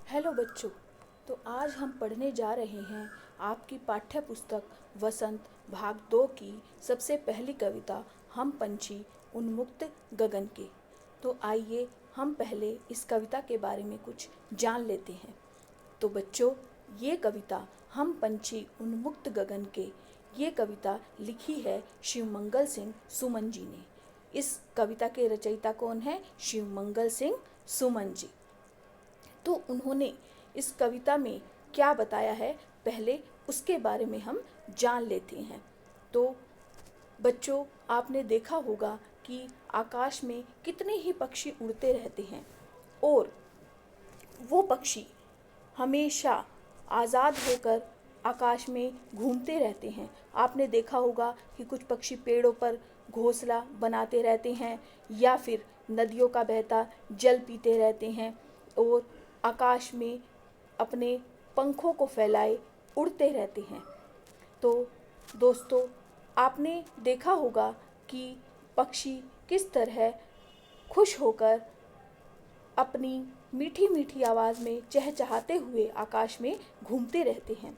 Hello बच्चों। तो आज हम पढ़ने जा रहे हैं आपकी पाठ्य पुस्तक वसंत भाग 2 की सबसे पहली कविता हम पंछी उन्मुक्त गगन के। तो आइए हम पहले इस कविता के बारे में कुछ जान लेते हैं। तो बच्चों, ये कविता हम पंछी उन्मुक्त गगन के, ये कविता लिखी है शिवमंगल सिंह सुमन जी ने। इस कविता के रचयिता कौन है? शिवमंगल सिंह सुमन जी। तो उन्होंने इस कविता में क्या बताया है, पहले उसके बारे में हम जान लेते हैं। तो बच्चों, आपने देखा होगा कि आकाश में कितने ही पक्षी उड़ते रहते हैं और वो पक्षी हमेशा आज़ाद होकर आकाश में घूमते रहते हैं। आपने देखा होगा कि कुछ पक्षी पेड़ों पर घोंसला बनाते रहते हैं या फिर नदियों का बहता जल पीते रहते हैं और आकाश में अपने पंखों को फैलाए उड़ते रहते हैं। तो दोस्तों, आपने देखा होगा कि पक्षी किस तरह खुश होकर अपनी मीठी मीठी आवाज़ में चहचहाते हुए आकाश में घूमते रहते हैं।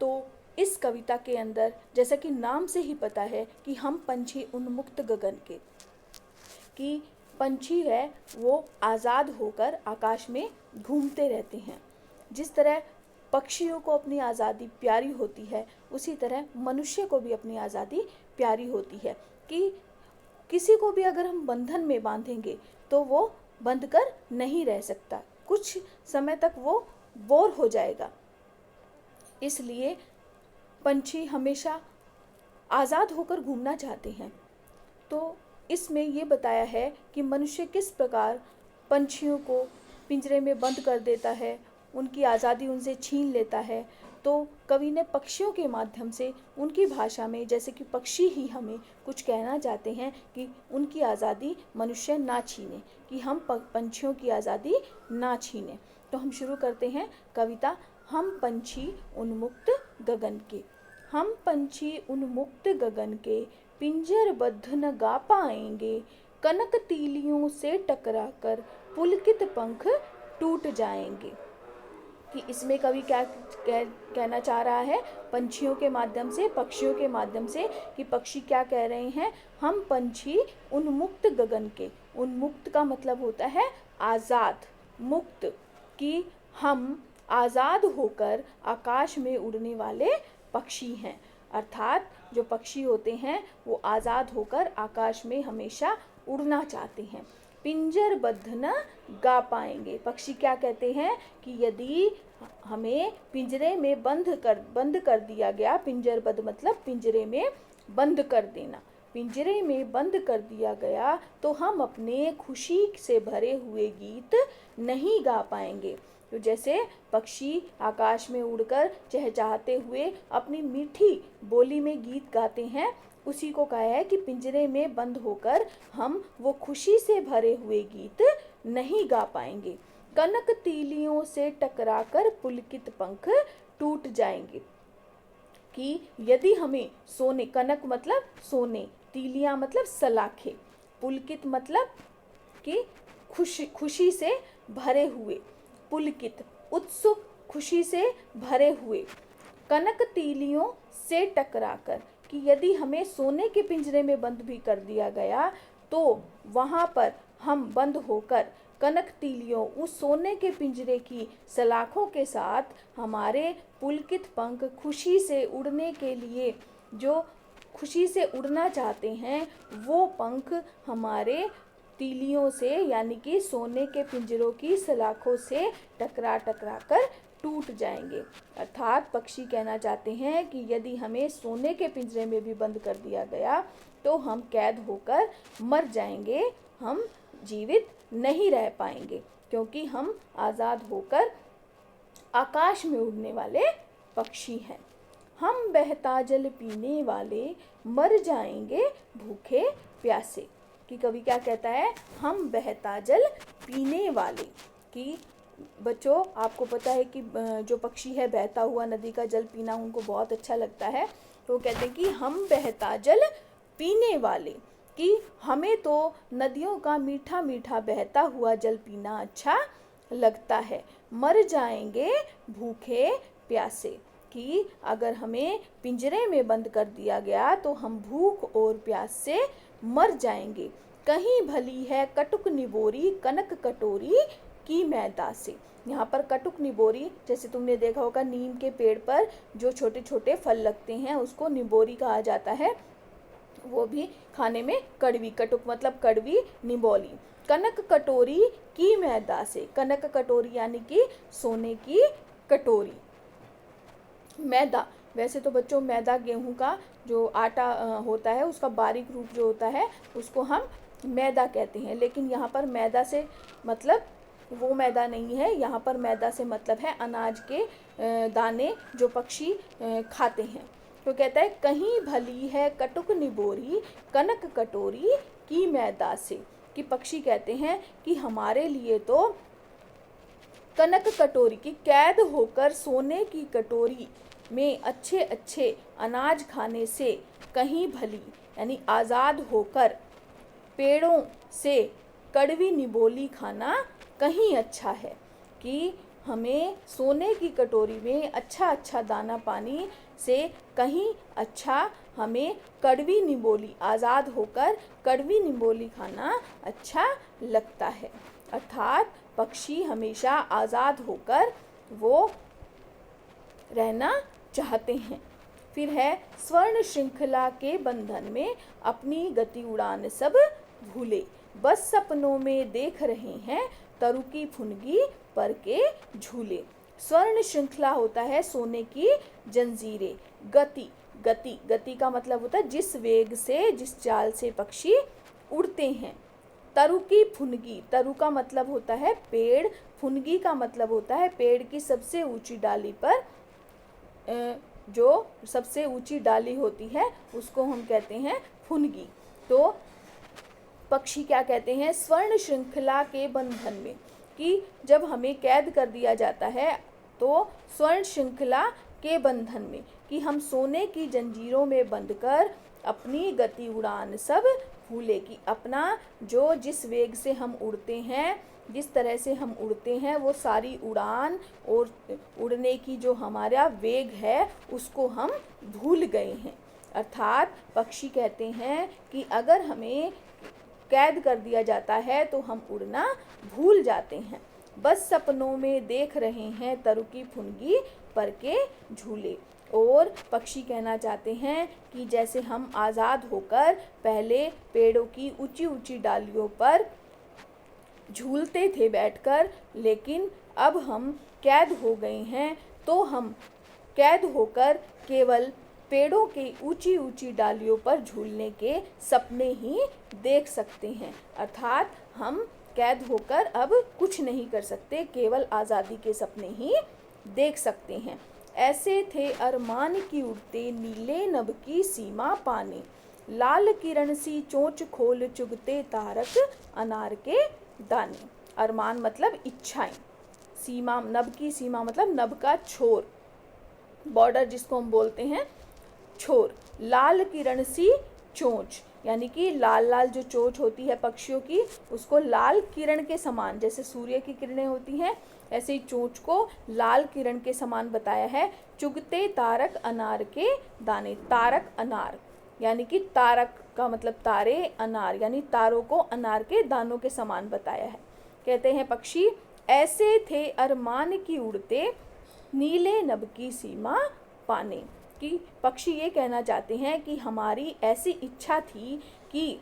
तो इस कविता के अंदर, जैसा कि नाम से ही पता है कि हम पंछी उन्मुक्त गगन के, कि पंछी है वो आज़ाद होकर आकाश में घूमते रहते हैं। जिस तरह पक्षियों को अपनी आज़ादी प्यारी होती है, उसी तरह मनुष्य को भी अपनी आज़ादी प्यारी होती है कि किसी को भी अगर हम बंधन में बांधेंगे तो वो बंध कर नहीं रह सकता, कुछ समय तक वो बोर हो जाएगा। इसलिए पंछी हमेशा आज़ाद होकर घूमना चाहते हैं। तो इसमें ये बताया है कि मनुष्य किस प्रकार पंछियों को पिंजरे में बंद कर देता है, उनकी आज़ादी उनसे छीन लेता है। तो कवि ने पक्षियों के माध्यम से उनकी भाषा में, जैसे कि पक्षी ही हमें कुछ कहना चाहते हैं कि उनकी आज़ादी मनुष्य ना छीने, कि हम पंछियों की आज़ादी ना छीने। तो हम शुरू करते हैं कविता हम पंछी उन्मुक्त गगन के। हम पंछी उन्मुक्त गगन के, पिंजरबद्ध न गा पाएंगे, कनक तीलियों से टकराकर पुलकित पंख टूट जाएंगे। कि इसमें कवि क्या कहना चाह रहा है? पंछियों के माध्यम से, पक्षियों के माध्यम से, कि पक्षी क्या कह रहे हैं? हम पंछी उन्मुक्त गगन के। उन्मुक्त का मतलब होता है आज़ाद, मुक्त, कि हम आज़ाद होकर आकाश में उड़ने वाले पक्षी हैं। अर्थात जो पक्षी होते हैं वो आज़ाद होकर आकाश में हमेशा उड़ना चाहते हैं। पिंजरबद्ध न गा पाएंगे। पक्षी क्या कहते हैं कि यदि हमें पिंजरे में बंद कर दिया गया, पिंजरबद्ध मतलब पिंजरे में बंद कर देना, पिंजरे में बंद कर दिया गया तो हम अपने खुशी से भरे हुए गीत नहीं गा पाएंगे। तो जैसे पक्षी आकाश में उड़कर चहचहाते हुए अपनी मीठी बोली में गीत गाते हैं, उसी को कहा है कि पिंजरे में बंद होकर हम वो खुशी से भरे हुए गीत नहीं गा पाएंगे। कनक तीलियों से टकराकर पुलकित पंख टूट जाएंगे। कि यदि हमें सोने, कनक मतलब सोने, तीलियां मतलब सलाखे, पुलकित मतलब कि खुशी से भरे हुए, पुलकित उत्सुक, खुशी से भरे हुए, कनक तीलियों से टकराकर, कि यदि हमें सोने के पिंजरे में बंद भी कर दिया गया तो वहाँ पर हम बंद होकर कनक तीलियों, उस सोने के पिंजरे की सलाखों के साथ हमारे पुलकित पंख, खुशी से उड़ने के लिए, जो खुशी से उड़ना चाहते हैं, वो पंख हमारे तीलियों से, यानी कि सोने के पिंजरों की सलाखों से टकरा कर टूट जाएंगे। अर्थात पक्षी कहना चाहते हैं कि यदि हमें सोने के पिंजरे में भी बंद कर दिया गया तो हम कैद होकर मर जाएंगे, हम जीवित नहीं रह पाएंगे, क्योंकि हम आज़ाद होकर आकाश में उड़ने वाले पक्षी हैं। हम बहता जल पीने वाले, मर जाएंगे भूखे प्यासे। कि कवि क्या कहता है? हम बहता जल पीने वाले। कि बच्चों, आपको पता है कि जो पक्षी है बहता हुआ नदी का जल पीना उनको बहुत अच्छा लगता है। तो कहते हैं कि हम बहता जल पीने वाले, कि हमें तो नदियों का मीठा मीठा बहता हुआ जल पीना अच्छा लगता है, मर जाएंगे भूखे प्यासे। कि अगर हमें पिंजरे में बंद कर दिया गया तो हम भूख और प्यास से मर जाएंगे। कहीं भली है कटुक निबोरी कनक कटोरी की मैदा से। यहाँ पर कटुक निबोरी, जैसे तुमने देखा होगा नीम के पेड़ पर जो छोटे छोटे फल लगते हैं उसको निबोरी कहा जाता है, वो भी खाने में कड़वी, कटुक मतलब कड़वी, निबोली। कनक कटोरी की मैदा से, कनक कटोरी यानी कि सोने की कटोरी। मैदा, वैसे तो बच्चों मैदा गेहूं का जो आटा होता है उसका बारीक रूप जो होता है उसको हम मैदा कहते हैं, लेकिन यहाँ पर मैदा से मतलब वो मैदा नहीं है, यहाँ पर मैदा से मतलब है अनाज के दाने जो पक्षी खाते हैं। तो कहता है कहीं भली है कटुक निबोरी कनक कटोरी की मैदा से, कि पक्षी कहते हैं कि हमारे लिए तो कनक कटोरी की कैद होकर सोने की कटोरी में अच्छे अच्छे अनाज खाने से कहीं भली यानी आज़ाद होकर पेड़ों से कड़वी निबोली खाना कहीं अच्छा है। कि हमें सोने की कटोरी में अच्छा अच्छा दाना पानी से कहीं अच्छा हमें कड़वी निबोली, आज़ाद होकर कड़वी निबोली खाना अच्छा लगता है। अर्थात पक्षी हमेशा आज़ाद होकर वो रहना चाहते हैं। फिर है स्वर्ण श्रृंखला के बंधन में अपनी गति उड़ान सब भूले, बस सपनों में देख रहे हैं तरुकी फुनगी पर के झूले। स्वर्ण श्रृंखला होता है सोने की जंजीरें। गति, गति, गति का मतलब होता है जिस वेग से, जिस चाल से पक्षी उड़ते हैं। तरु की फुनगी, तरु का मतलब होता है पेड़, फुनगी का मतलब होता है पेड़ की सबसे ऊंची डाली पर जो सबसे ऊंची डाली होती है उसको हम कहते हैं फुनगी। तो पक्षी क्या कहते हैं, स्वर्ण श्रृंखला के बंधन में, कि जब हमें कैद कर दिया जाता है तो स्वर्ण श्रृंखला के बंधन में, कि हम सोने की जंजीरों में बंधकर अपनी गति उड़ान सब भूले, कि अपना जो जिस वेग से हम उड़ते हैं, जिस तरह से हम उड़ते हैं वो सारी उड़ान और उड़ने की जो हमारा वेग है उसको हम भूल गए हैं। अर्थात पक्षी कहते हैं कि अगर हमें कैद कर दिया जाता है तो हम उड़ना भूल जाते हैं। बस सपनों में देख रहे हैं तरुकी फुनगी पर के झूले। और पक्षी कहना चाहते हैं कि जैसे हम आज़ाद होकर पहले पेड़ों की ऊंची ऊंची डालियों पर झूलते थे बैठकर, लेकिन अब हम कैद हो गए हैं तो हम कैद होकर केवल पेड़ों के ऊंची ऊंची डालियों पर झूलने के सपने ही देख सकते हैं। अर्थात हम कैद होकर अब कुछ नहीं कर सकते, केवल आज़ादी के सपने ही देख सकते हैं। ऐसे थे अरमान की उड़ते नीले नभ की सीमा पाने, लाल किरण सी चोंच खोल चुगते तारक अनार के दाने। अरमान मतलब इच्छाएं, सीमा, नभ की सीमा मतलब नभ का छोर, बॉर्डर जिसको हम बोलते हैं छोर। लाल किरण सी चोंच यानी कि लाल लाल जो चोंच होती है पक्षियों की उसको लाल किरण के समान, जैसे सूर्य की किरणें होती हैं ऐसे ही चोंच को लाल किरण के समान बताया है। चुगते तारक अनार के दाने, तारक अनार यानी कि तारक का मतलब तारे, अनार यानी तारों को अनार के दानों के समान बताया है। कहते हैं पक्षी ऐसे थे अरमान की उड़ते नीले नभ की सीमा पाने, कि पक्षी ये कहना चाहते हैं कि हमारी ऐसी इच्छा थी कि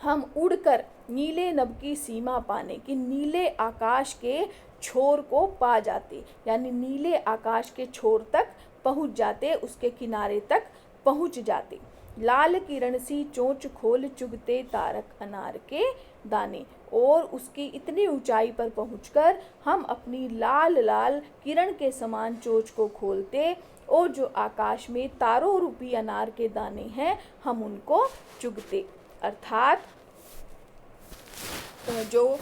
हम उड़कर नीले नभ की सीमा पाने, कि नीले आकाश के छोर को पा जाते, यानी नीले आकाश के छोर तक पहुंच जाते, उसके किनारे तक पहुंच जाते। लाल किरण सी चोंच खोल चुगते तारक अनार के दाने, और उसकी इतनी ऊंचाई पर पहुंचकर हम अपनी लाल लाल किरण के समान चोंच को खोलते और जो आकाश में तारों रूपी अनार के दाने हैं हम उनको चुगते। अर्थात जो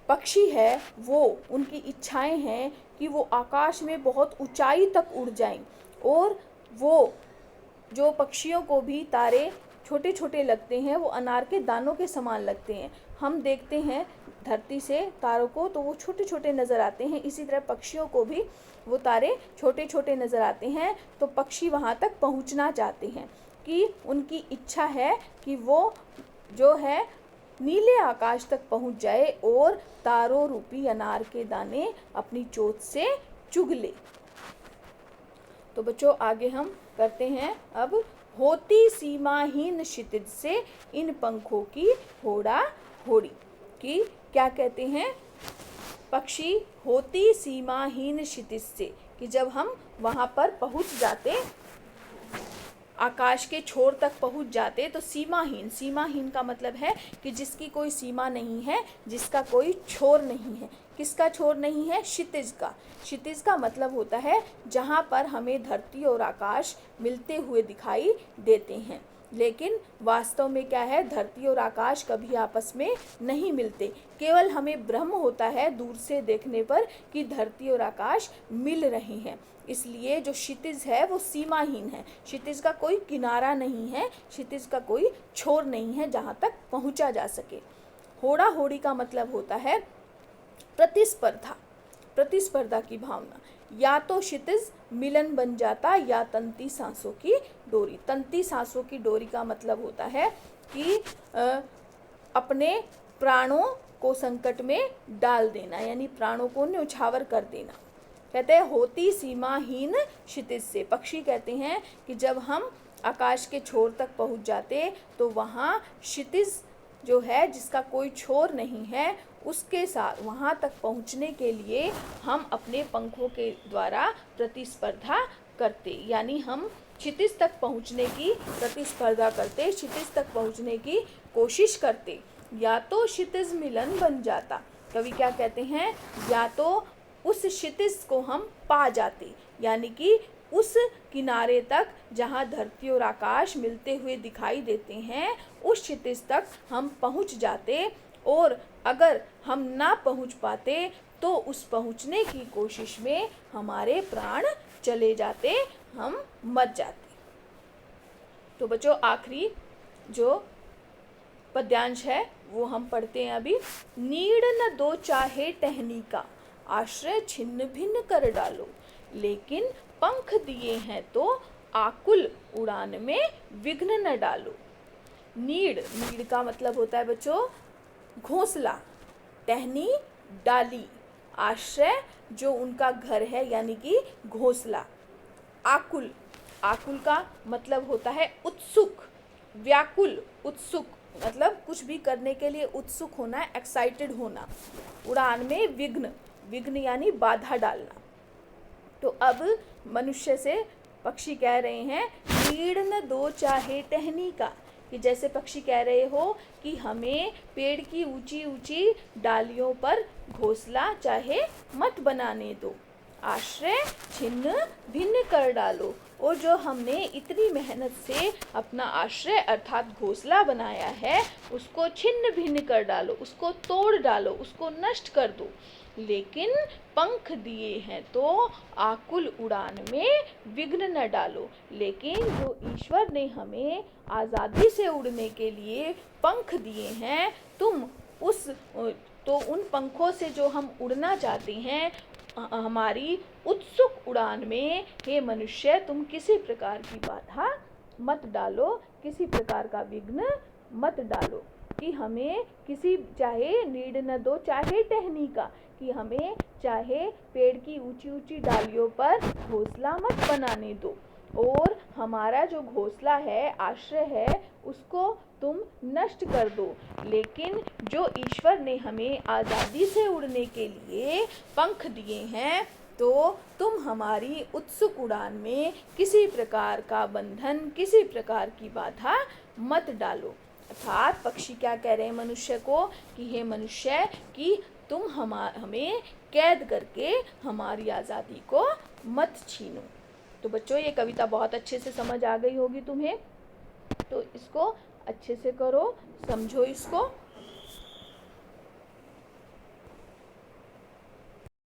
पक्षी है वो, उनकी इच्छाएं हैं कि वो आकाश में बहुत ऊंचाई तक उड़ जाएं, और वो जो पक्षियों को भी तारे छोटे छोटे लगते हैं, वो अनार के दानों के समान लगते हैं। हम देखते हैं धरती से तारों को तो वो छोटे छोटे नज़र आते हैं, इसी तरह पक्षियों को भी वो तारे छोटे छोटे नज़र आते हैं। तो पक्षी वहाँ तक पहुँचना चाहते हैं कि उनकी इच्छा है कि वो जो है नीले आकाश तक पहुँच जाए और तारों रूपी अनार के दाने अपनी चोंच से चुग ले। तो बच्चों आगे हम करते हैं अब, होती सीमाहीन क्षितिज से इन पंखों की होड़ा होड़ी। कि क्या कहते हैं पक्षी, होती सीमाहीन क्षितिज से, कि जब हम वहाँ पर पहुँच जाते, आकाश के छोर तक पहुँच जाते, तो सीमाहीन, सीमाहीन का मतलब है कि जिसकी कोई सीमा नहीं है, जिसका कोई छोर नहीं है। किसका छोर नहीं है? क्षितिज का। क्षितिज का मतलब होता है जहाँ पर हमें धरती और आकाश मिलते हुए दिखाई देते हैं, लेकिन वास्तव में क्या है, धरती और आकाश कभी आपस में नहीं मिलते। केवल हमें भ्रम होता है दूर से देखने पर कि धरती और आकाश मिल रहे हैं। इसलिए जो क्षितिज है वो सीमाहीन है। क्षितिज का कोई किनारा नहीं है, क्षितिज का कोई छोर नहीं है जहाँ तक पहुँचा जा सके। होड़ा होड़ी का मतलब होता है प्रतिस्पर्धा, प्रतिस्पर्धा की भावना। या तो क्षितिज मिलन बन जाता या तंती सांसों की डोरी। तंती सांसों की डोरी का मतलब होता है कि अपने प्राणों को संकट में डाल देना, यानी प्राणों को न्यौछावर कर देना। कहते हैं होती सीमाहीन क्षितिज से। पक्षी कहते हैं कि जब हम आकाश के छोर तक पहुंच जाते तो वहाँ क्षितिज जो है जिसका कोई छोर नहीं है, उसके साथ वहाँ तक पहुँचने के लिए हम अपने पंखों के द्वारा प्रतिस्पर्धा करते, यानी हम क्षितिज तक पहुँचने की प्रतिस्पर्धा करते, क्षितिज तक पहुँचने की कोशिश करते। या तो क्षितिज मिलन बन जाता, कवि क्या कहते हैं, या तो उस क्षितिज को हम पा जाते, यानी कि उस किनारे तक जहाँ धरती और आकाश मिलते हुए दिखाई देते हैं, उस क्षितिज तक हम पहुँच जाते। और अगर हम ना पहुँच पाते तो उस पहुँचने की कोशिश में हमारे प्राण चले जाते, हम मर जाते। तो बच्चों आखिरी जो पद्यांश है वो हम पढ़ते हैं अभी। नीड़ न दो चाहे टहनी का, आश्रय छिन्न भिन्न कर डालो, लेकिन पंख दिए हैं तो आकुल उड़ान में विघ्न न डालो। नीड़, नीड़ का मतलब होता है बच्चों घोंसला, टहनी डाली, आश्रय जो उनका घर है यानी कि घोंसला। आकुल, आकुल का मतलब होता है उत्सुक, व्याकुल, उत्सुक मतलब कुछ भी करने के लिए उत्सुक होना, एक्साइटेड होना। उड़ान में विघ्न, विघ्न यानी बाधा डालना। तो अब मनुष्य से पक्षी कह रहे हैं नीड़ न दो चाहे टहनी का, कि जैसे पक्षी कह रहे हो कि हमें पेड़ की ऊंची ऊंची डालियों पर घोंसला चाहे मत बनाने दो, आश्रय छिन्न भिन्न कर डालो, और जो हमने इतनी मेहनत से अपना आश्रय अर्थात घोंसला बनाया है उसको छिन्न भिन्न कर डालो, उसको तोड़ डालो, उसको नष्ट कर दो। लेकिन पंख दिए हैं तो आकुल उड़ान में विघ्न न डालो, लेकिन जो ईश्वर ने हमें आज़ादी से उड़ने के लिए पंख दिए हैं, तुम उन पंखों से जो हम उड़ना चाहते हैं, हमारी उत्सुक उड़ान में हे मनुष्य तुम किसी प्रकार की बाधा मत डालो, किसी प्रकार का विघ्न मत डालो। कि हमें किसी, चाहे नीड़ न दो चाहे टहनी का, कि हमें चाहे पेड़ की ऊंची ऊंची डालियों पर घोंसला मत बनाने दो, और हमारा जो घोंसला है, आश्रय है, उसको तुम नष्ट कर दो। लेकिन जो ईश्वर ने हमें आज़ादी से उड़ने के लिए पंख दिए हैं, तो तुम हमारी उत्सुक उड़ान में किसी प्रकार का बंधन, किसी प्रकार की बाधा मत डालो। अर्थात पक्षी क्या कह रहे हैं मनुष्य को कि हे मनुष्य, कि तुम हमें कैद करके हमारी आज़ादी को मत छीनो। तो बच्चों ये कविता बहुत अच्छे से समझ आ गई होगी तुम्हें, तो इसको अच्छे से करो, समझो इसको